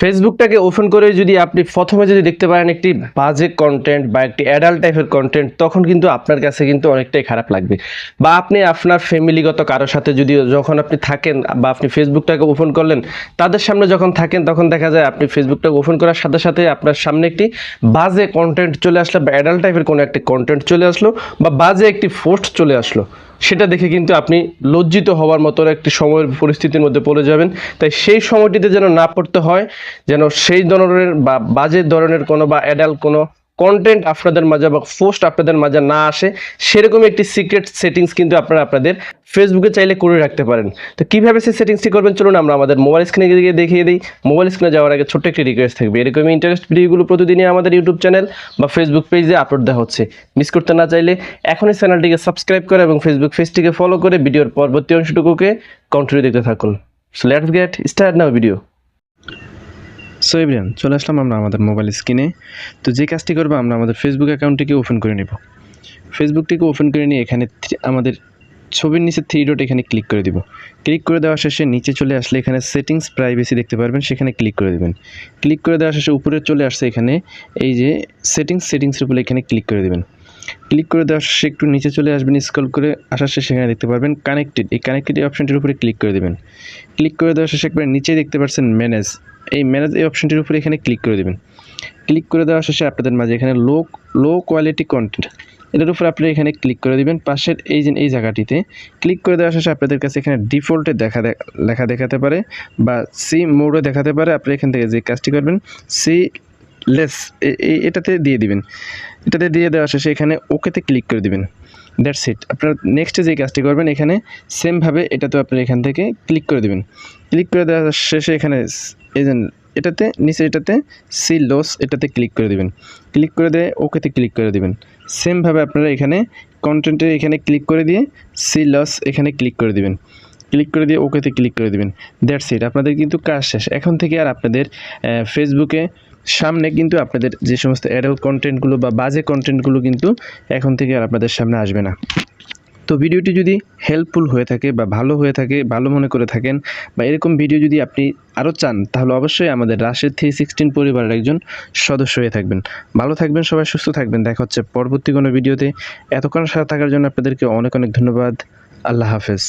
ফেসবুকটাকে open করে যদি আপনি প্রথমে যদি দেখতে পারেন একটি বাজে কন্টেন্ট বা একটি অ্যাডাল্ট টাইপের কন্টেন্ট, তখন কিন্তু আপনার কাছে কিন্তু অনেকটাই খারাপ লাগবে। বা আপনি আপনার ফ্যামিলিগত কারোর সাথে যদি যখন আপনি থাকেন বা আপনি ফেসবুকটাকে ওপেন করলেন, তাদের সামনে যখন থাকেন তখন দেখা যায় আপনি ফেসবুকটাকে ওপেন করার সাথে সাথে আপনার সামনে একটি বাজে কন্টেন্ট চলে আসলো বা অ্যাডাল্ট টাইপের কোনো একটি কন্টেন্ট চলে আসলো বা বাজে একটি পোস্ট চলে আসলো, সেটা দেখে কিন্তু আপনি লজ্জিত হওয়ার মতো একটি সময়ের পরিস্থিতির মধ্যে পড়ে যাবেন। তাই সেই সময়টিতে যেন না পড়তে হয়, যেন সেই ধরনের বা বাজে ধরনের কোনো বা অ্যাডাল্ট কোনো কন্টেন্ট আপনাদের মাঝে বা পোস্ট আপনাদের মাঝে না আসে, সেরকম একটি সিক্রেট সেটিংস কিন্তু আপনারা আপনাদের ফেসবুকে চাইলে করে রাখতে পারেন। তো কীভাবে সেই সেটিংসটি করবেন চলুন আমরা আমাদের মোবাইল স্ক্রিনে গিয়ে দেখিয়ে দিই। মোবাইল স্ক্রিনে যাওয়ার আগে ছোট্ট একটি রিকোয়েস্ট থাকবে, এরকমই ইন্টারেস্ট ভিডিওগুলো প্রতিদিনই আমাদের ইউটিউব চ্যানেল বা ফেসবুক পেজে আপলোড দেওয়া হচ্ছে। মিস করতে না চাইলে এখনই চ্যানেলটিকে সাবস্ক্রাইব করে এবং ফেসবুক পেজটিকে ফলো করে ভিডিওর পরবর্তী অংশটুকুকে কন্টিনিউ দেখতে থাকুন। So let's get start now video. So everyone, চলে আসলাম আমরা আমাদের মোবাইল স্ক্রিনে। তো যে কাজটি করবো, আমরা আমাদের ফেসবুক অ্যাকাউন্টটিকে ওপেন করে নেব। ফেসবুকটিকে ওপেন করে নিয়ে এখানে আমাদের ছবির নিচে 3 ডট এখানে ক্লিক করে দিব। ক্লিক করে দেওয়া শেষে নিচে চলে আসলে এখানে সেটিংস প্রাইভেসি দেখতে পারবেন, সেখানে ক্লিক করে দেবেন। ক্লিক করে দেওয়া শেষে উপরে চলে আসছে এখানে এই যে সেটিংসের উপরে এখানে ক্লিক করে দেবেন। ক্লিক করে দেওয়ার শেষে একটু নিচে চলে আসবেন, স্ক্রল করে আসার শেষে সেখানে দেখতে পারবেন কানেক্টেড। এই কানেক্টেড এই অপশনটির উপরে ক্লিক করে দেবেন। ক্লিক করে দেওয়ার শেষে একবার নিচে দেখতে পাচ্ছেন ম্যানেজ, এই ম্যানেজ এই অপশনটির উপরে এখানে ক্লিক করে দেবেন। ক্লিক করে দেওয়ার শেষে আপনাদের মাঝে এখানে লো কোয়ালিটি কন্টেন্ট, এটার উপরে আপনি এখানে ক্লিক করে দিবেন। পাশের এই জায়গাটিতে ক্লিক করে দেওয়ার শেষে আপনাদের কাছে এখানে ডিফল্টে লেখা দেখাতে পারে বা সি মোডে দেখাতে পারে। আপনি এখান থেকে যে কাজটি করবেন সি লেস এটাতে দিয়ে দিবেন। এটাতে দিয়ে দেওয়া শেষে এখানে ওকেতে ক্লিক করে দিবেন। That's it. আপনার নেক্সটে যে কাজটি করবেন এখানে সেমভাবে এটাতেও আপনি এখান থেকে ক্লিক করে দেবেন। ক্লিক করে দেওয়ার শেষে এখানে এই যে এটাতে নিচে এটাতে সি লস এটাতে ক্লিক করে দেবেন। ক্লিক করে দিয়ে ওকেতে ক্লিক করে দেবেন। সেমভাবে আপনারা এখানে কন্টেন্টে এখানে ক্লিক করে দিয়ে সি লস এখানে ক্লিক করে দেবেন। ক্লিক করে দিয়ে ওকেতে ক্লিক করে দেবেন। That's it. আপনাদের কিন্তু কাজ শেষ। এখন থেকে আর আপনাদের ফেসবুকে সামনে কিন্তু আপনাদের যে সমস্ত অ্যাডাল্ট কন্টেন্টগুলো বা বাজে কন্টেন্টগুলো কিন্তু এখন থেকে আর আপনাদের সামনে আসবে না। তো ভিডিওটি যদি হেল্পফুল হয়ে থাকে বা ভালো হয়ে থাকে, ভালো মনে করে থাকেন বা এরকম ভিডিও যদি আপনি আরও চান, তাহলে অবশ্যই আমাদের রাশেদ 316 পরিবারের একজন সদস্য হয়ে থাকবেন। ভালো থাকবেন, সবাই সুস্থ থাকবেন। দেখা হচ্ছে পরবর্তী কোনো ভিডিওতে। এতক্ষণ সাথে থাকার জন্য আপনাদেরকে অনেক অনেক ধন্যবাদ। আল্লাহ হাফেজ।